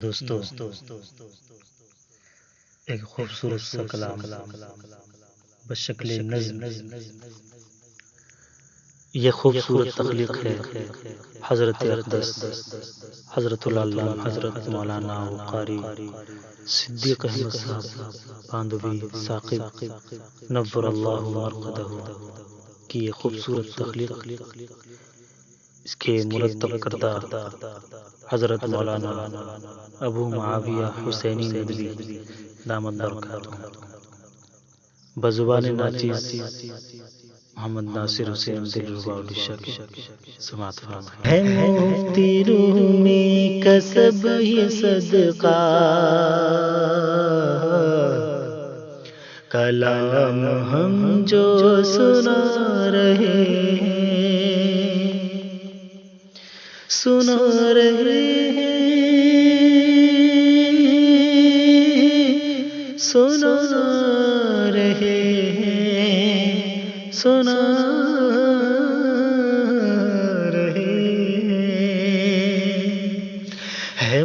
دوستو، ایک خوبصورت سا کلام بشکل نظم، یہ خوبصورت تخلیق ہے حضرت اقدس حضرت العلامہ حضرت مولانا وقاری صدیق احمد صاحب باندوی ثاقب نور اللہ مرقدہ کی یہ خوبصورت تخلیق، اس کے مرتب کردہ حضرت مولانا ابو معاویہ حسینی ندوی دامت برکاتہ بزبان ناچیز محمد ناصر حسین دلربا اڈیشہ کے سماعت فرمائیں۔ ہے مفتی رومی کا سب یہ صدقہ، کلام ہم جو سنا رہے ہیں، سنا رہے ہیں، سنا رہے ہیں، سنا رہے ہیں۔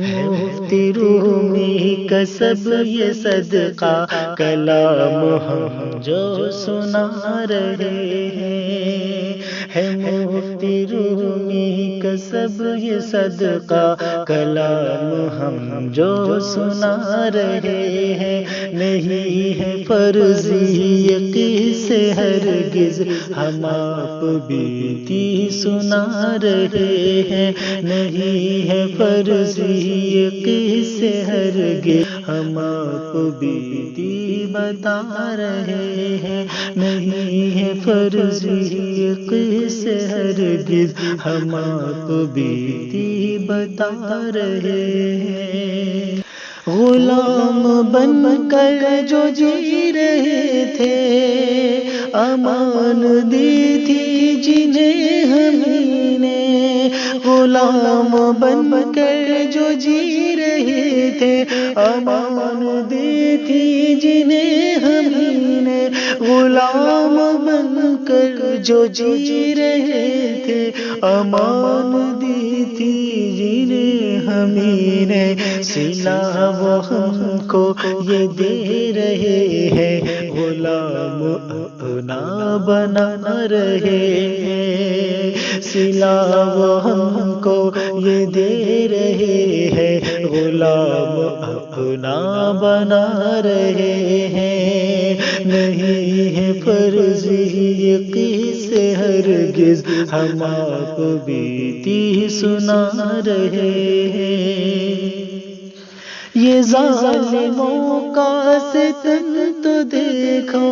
مفتی رومی کا سب یہ صدقہ، کلام ہم جو سنا رہے ہیں، ہے مفتی رومی کا سب یہ صدقہ، کلام ہم جو سنا رہے ہیں۔ نہیں ہے فرضی یقین سے ہرگز ہم آپ بیتی سنا رہے ہیں، نہیں ہے فرضی یقین سے ہرگز ہم آپ بیتی بتا رہے ہیں، نہیں ہے فرضی یقین سے ہرگز ہم آپ بیتی بتا رہے ہیں۔ غلام بن کر جو جی رہے تھے، امان دی تھی جنہیں ہم نے، غلام بن کر جو جی رہے تھے، امان دی تھی جنہیں ہم نے، غلام بن کر جو جی رہے تھے، امان دی تھی جنہیں ہم نے، سلا وہ ہم کو یہ دے رہے ہیں، غلام اپنا بنا رہے ہیں، سلا وہ ہم کو یہ دے رہے ہیں، غلام اپنا بنا رہے ہیں۔ نہیں ہے فرضی یقین سے ہرگز ہم آپ بیتی سنا رہے ہیں۔ یہ ظالموں کا ستم تو دیکھو،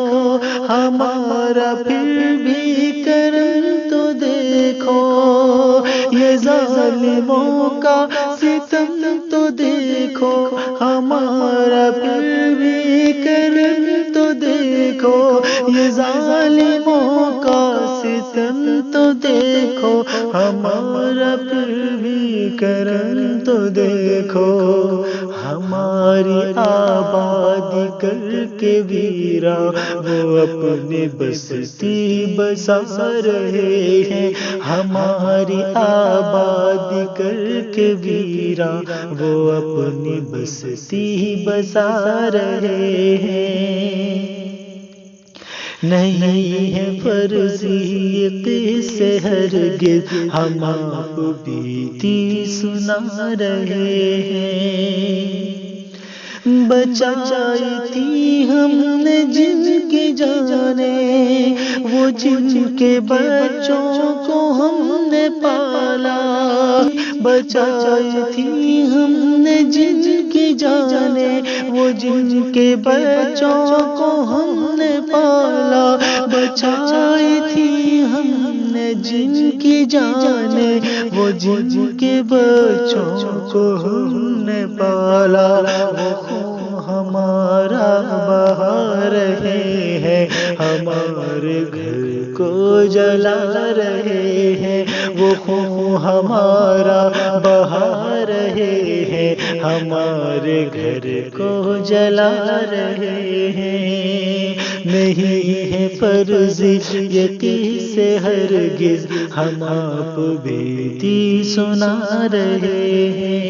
ہمارا پھر بھی کرم تو دیکھو، یہ ظالموں کا ستم تو دیکھو، ہمارا پھر بھی کرم تو دیکھو، یہ ظالموں کا ستم تو دیکھو، ہمارا پھر بھی کرم تو دیکھو، ہماری آبادی کر کے ویرا وہ اپنے بستی بسا رہے ہیں، ہماری آبادی کر کے ویرا وہ اپنی بستی بسا رہے ہیں۔ نہیں ہے فرضی یقین سے ہرگز ہم آپ بیتی سنا رہے ہیں۔ بچائی تھی ہم نے جن کی جانیں، وہ جن کے بچوں کو ہم نے پالا، بچائی تھی ہم نے جن کی جانیں، وہ جن کے بچوں کو ہم نے پالا، بچائی تھی ہم نے جن کی جانیں، وہ جن کے بچوں کو ہم نے پالا، وہ ہمارا بہا رہے ہیں، ہمارے گھر کو جلا رہے ہیں، وہ ہمارا بہا رہے ہیں، ہمارے گھر کو جلا رہے ہیں۔ نہیں ہے فرضی یقین سے ہرگز ہم آپ بیتی سنا رہے ہیں۔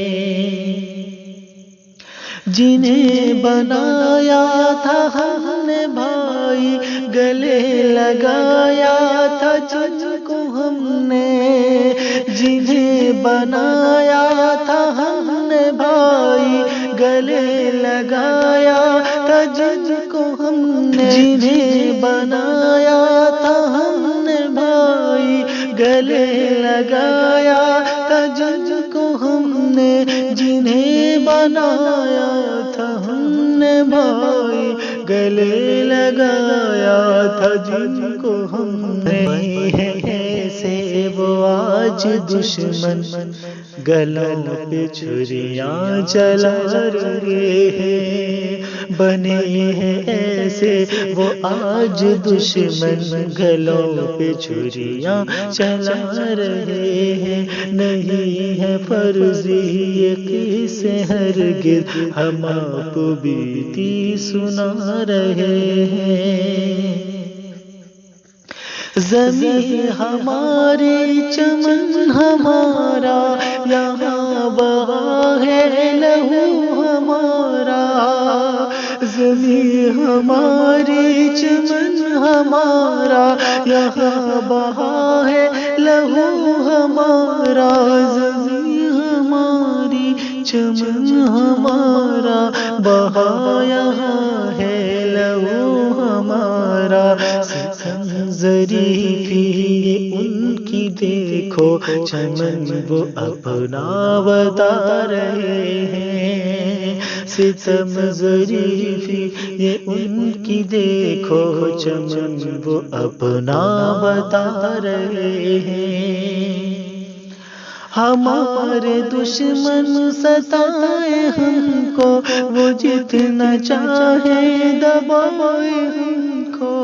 جنہیں بنایا تھا ہم نے بھائی، گلے لگایا تھا جن کو ہم نے، جنہیں بنایا تھا ہم نے بھائی، گلے لگایا تھا جن کو ہم نے، جنہیں بنایا تھا ہم نے بھائی، گلے لگایا تھا جن کو ہم نے، جنہیں بنایا تھا ہم نے بھائی، گلے لگایا تھا جن کو ہم نے، ایسے وہ آج دشمن گلوں پہ چھریاں چلا رہے ہیں، بنے ہیں ایسے وہ آج دشمن گلوں پہ چھریاں چلا رہے ہیں، نہیں ہے فرضی یہ قصے ہرگز ہم آپ بیتی سنا رہے ہیں، زمین ہماری چمن ہمارا، یہاں بہا ہے لہو ہمارا، زمین ہماری چمن ہمارا، یہاں بہا ہے لہو ہمارا، زمین ہماری چمن ہمارا، بہا یہاں ہے لہو ہمارا، ظریفی ان کی دیکھو چمن وہ اپنا بتا رہے ہیں، ستم ظریفی یہ ان کی دیکھو چمن وہ اپنا بتا رہے ہیں، ہمارے دشمن ستائے ہم کو وہ جتنا چاہے دبائے ہم کو،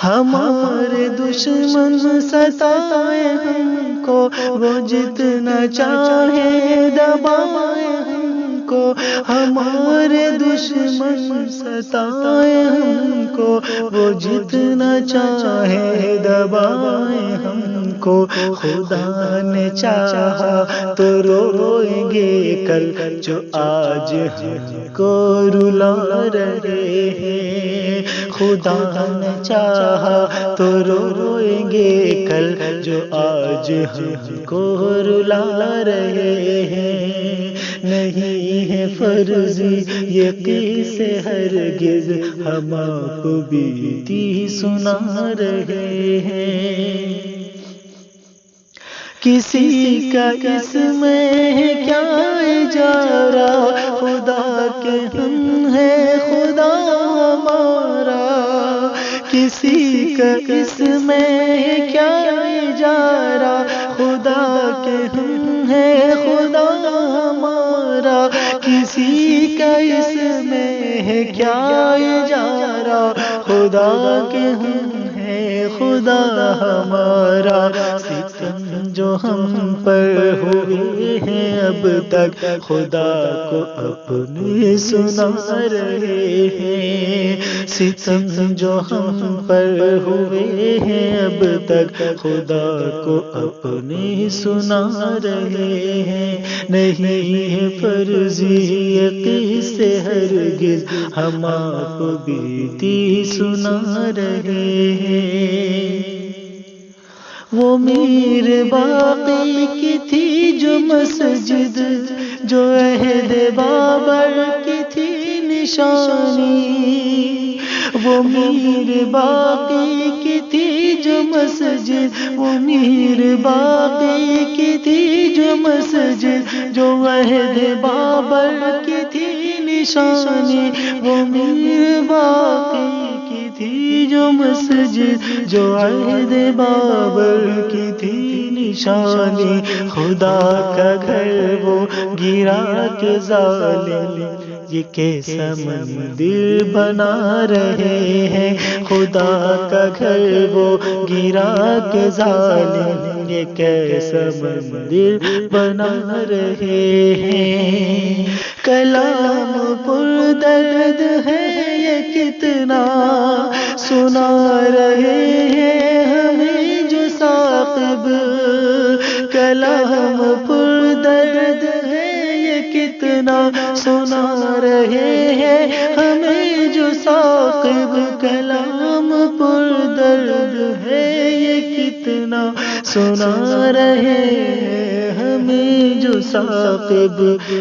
ہمارے دشمن ستائے ہم کو وہ جتنا چاہے دبائے ہم کو، ہمارے دشمن ستائے ہم کو وہ جتنا چاہے دبائے ہم کو، خدا نے چاہا تو روئیں گے کل جو آج ہم کو رلا رہے ہیں، خدا نے چاہا تو روئیں گے کل جو آج ہم کو رلا رہے ہیں، نہیں ہے فرضی یہ قصے ہرگز ہم آپ بیتی سنا رہے ہیں، کسی کا اس میں ہے کیا اجارہ، خدا کے ہم ہیں خدا ہمارا، کسی کا اس میں ہے کیا اجارہ، خدا کے ہم ہیں خدا ہمارا، کسی کا اس میں ہے کیا اجارہ، خدا کے ہم ہیں خدا ہمارا، ستم جو ہم پر ہوئے ہیں اب تک خدا کو اپنے سنا رہے ہیں، ستم جو ہم پر ہوئے ہیں اب تک خدا کو اپنے سنا رہے ہیں، نہیں ہے فرضی یہ قصے ہرگز ہم آپ بیتی سنا رہے ہیں، وہ میر باقی کی تھی جو مسجد، جو عہد بابر کی تھی نشانی، وہ میر باقی کی تھی جو مسجد، وہ میر باقی کی تھی جو مسجد، جو عہد بابر کی تھی نشانی، وہ میر باقی کی تھی جو مسجد، جو عہد بابر کی تھی نشانی، خدا کا گھر وہ گرا کے ظالم یہ کیسا مندر بنا رہے ہیں، خدا کا گھر وہ گرا کے ظالم یہ کیسا مندر بنا رہے ہیں، کلام پر درد ہے یہ کتنا سنا رہے ہیں ہمیں جو ثاقب، کلام پر درد ہے یہ کتنا سنا رہے ہیں ہمیں جو ثاقب کلام پر درد ہے، یہ کتنا سنا رہے ہیں ہمیں جو ثاقب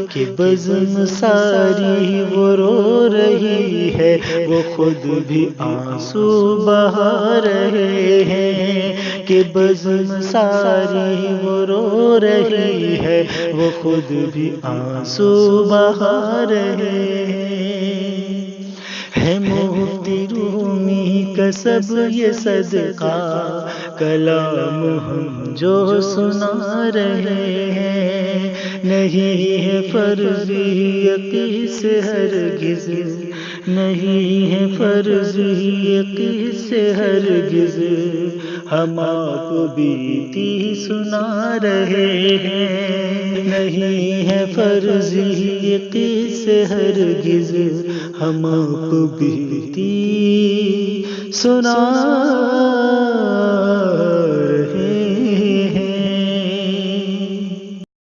کی بزم ساری وہ رو رہی ہے، وہ خود بھی آنسو بہا رہے ہیں کہ بزم ساری وہ رو رہی ہے، وہ خود بھی آنسو بہا رہے ہیں۔ مفتی رومی کا سب یہ صدقہ کلام ہم جو سنا رہے ہیں، نہیں ہے فرضی سے ہرگز، نہیں ہے فرضی سے ہرگز، ہم آپ بیتی سنا رہے ہیں، نہیں ہے فرضی سے ہرگز، ہم آپ بیتی سنا